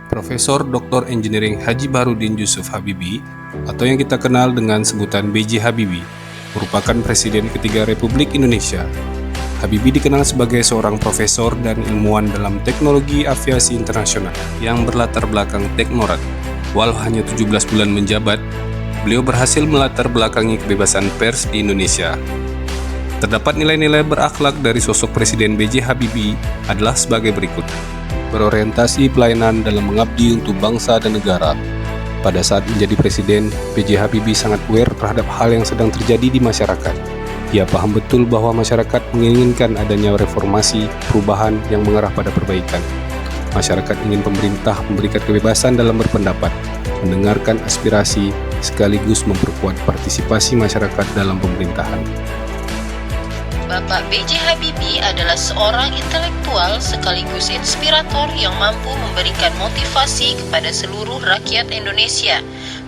Profesor Dr. Engineering Haji Baharudin Yusuf Habibie atau yang kita kenal dengan sebutan B.J. Habibie merupakan Presiden ketiga Republik Indonesia. Habibie dikenal sebagai seorang profesor dan ilmuwan dalam teknologi aviasi internasional yang berlatar belakang teknorat. Walau hanya 17 bulan menjabat, beliau berhasil melatar belakangi kebebasan pers di Indonesia. Terdapat nilai-nilai berakhlak dari sosok Presiden B.J. Habibie adalah sebagai berikut. Berorientasi pelayanan dalam mengabdi untuk bangsa dan negara. Pada saat menjadi presiden, B.J. Habibie sangat aware terhadap hal yang sedang terjadi di masyarakat. Ia paham betul bahwa masyarakat menginginkan adanya reformasi, perubahan yang mengarah pada perbaikan. Masyarakat ingin pemerintah memberikan kebebasan dalam berpendapat, mendengarkan aspirasi, sekaligus memperkuat partisipasi masyarakat dalam pemerintahan. Bapak B.J. Habibie adalah seorang intelektual sekaligus inspirator yang mampu memberikan motivasi kepada seluruh rakyat Indonesia.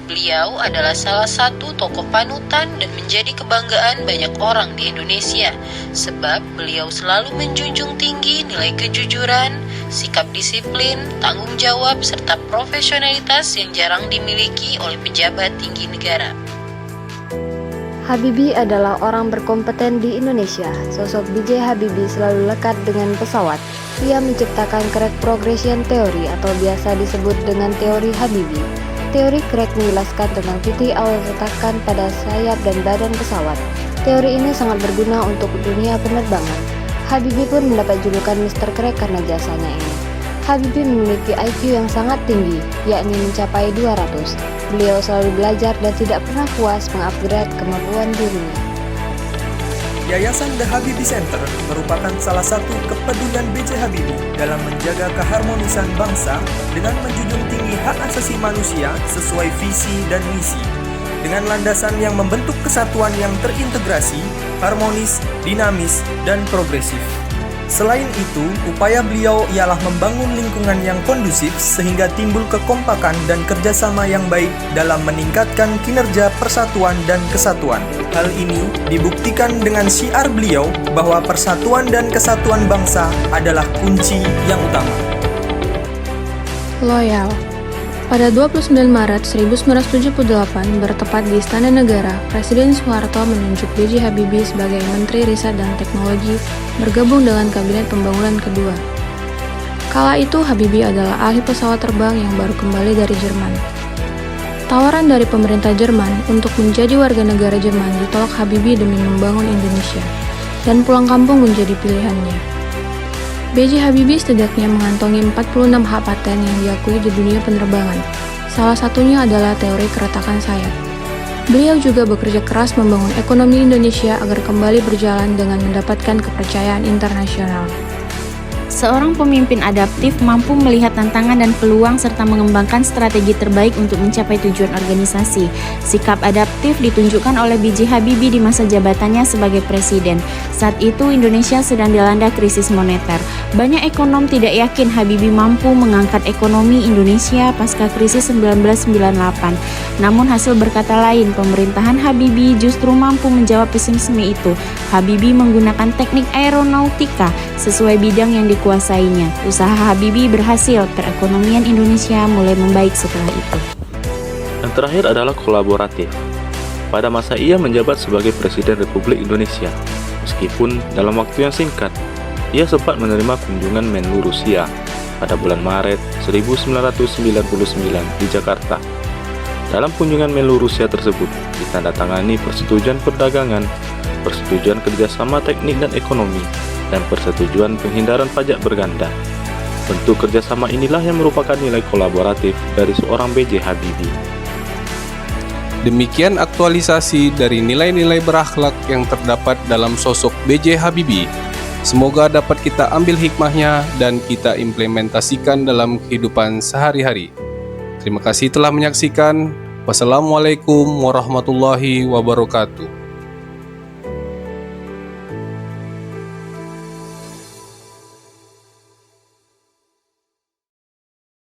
Beliau adalah salah satu tokoh panutan dan menjadi kebanggaan banyak orang di Indonesia, sebab beliau selalu menjunjung tinggi nilai kejujuran, sikap disiplin, tanggung jawab, serta profesionalitas yang jarang dimiliki oleh pejabat tinggi negara. Habibie adalah orang berkompeten di Indonesia. Sosok B.J. Habibie selalu lekat dengan pesawat. Ia menciptakan crack progression theory atau biasa disebut dengan teori Habibie. Teori crack menjelaskan tentang titik awal retakan pada sayap dan badan pesawat. Teori ini sangat berguna untuk dunia penerbangan. Habibie pun mendapat julukan Mr. Crack karena jasanya ini. Habibie memiliki IQ yang sangat tinggi, yakni mencapai 200. Beliau selalu belajar dan tidak pernah puas mengupgrade kemampuan dirinya. Yayasan The Habibie Center merupakan salah satu kepedulian B.J. Habibie dalam menjaga keharmonisan bangsa dengan menjunjung tinggi hak asasi manusia sesuai visi dan misi, dengan landasan yang membentuk kesatuan yang terintegrasi, harmonis, dinamis, dan progresif. Selain itu, upaya beliau ialah membangun lingkungan yang kondusif sehingga timbul kekompakan dan kerjasama yang baik dalam meningkatkan kinerja persatuan dan kesatuan. Hal ini dibuktikan dengan syiar beliau bahwa persatuan dan kesatuan bangsa adalah kunci yang utama. Loyal. Pada 29 Maret 1978, bertepat di Istana Negara, Presiden Soeharto menunjuk B.J. Habibie sebagai Menteri Riset dan Teknologi bergabung dengan Kabinet Pembangunan kedua. Kala itu, Habibie adalah ahli pesawat terbang yang baru kembali dari Jerman. Tawaran dari pemerintah Jerman untuk menjadi warga negara Jerman ditolak Habibie demi membangun Indonesia, dan pulang kampung menjadi pilihannya. B.J. Habibie setidaknya mengantongi 46 hak paten yang diakui di dunia penerbangan. Salah satunya adalah teori keretakan sayap. Beliau juga bekerja keras membangun ekonomi Indonesia agar kembali berjalan dengan mendapatkan kepercayaan internasional. Seorang pemimpin adaptif mampu melihat tantangan dan peluang serta mengembangkan strategi terbaik untuk mencapai tujuan organisasi. Sikap adaptif ditunjukkan oleh B.J. Habibie di masa jabatannya sebagai presiden. Saat itu Indonesia sedang dilanda krisis moneter. Banyak ekonom tidak yakin Habibie mampu mengangkat ekonomi Indonesia pasca krisis 1998. Namun hasil berkata lain, pemerintahan Habibie justru mampu menjawab pesimisme itu. Habibie menggunakan teknik aeronautika sesuai bidang yang dikuasainya. Usaha Habibie berhasil, perekonomian Indonesia mulai membaik setelah itu. Yang terakhir adalah kolaboratif. Pada masa ia menjabat sebagai Presiden Republik Indonesia, meskipun dalam waktu yang singkat, ia sempat menerima kunjungan Menlu Rusia pada bulan Maret 1999 di Jakarta. Dalam kunjungan Menlu Rusia tersebut, ditandatangani persetujuan perdagangan, persetujuan kerjasama teknik dan ekonomi, dan persetujuan penghindaran pajak berganda. Bentuk kerjasama inilah yang merupakan nilai kolaboratif dari seorang B.J. Habibie. Demikian aktualisasi dari nilai-nilai berakhlak yang terdapat dalam sosok B.J. Habibie. Semoga dapat kita ambil hikmahnya dan kita implementasikan dalam kehidupan sehari-hari. Terima kasih telah menyaksikan. Wassalamualaikum warahmatullahi wabarakatuh.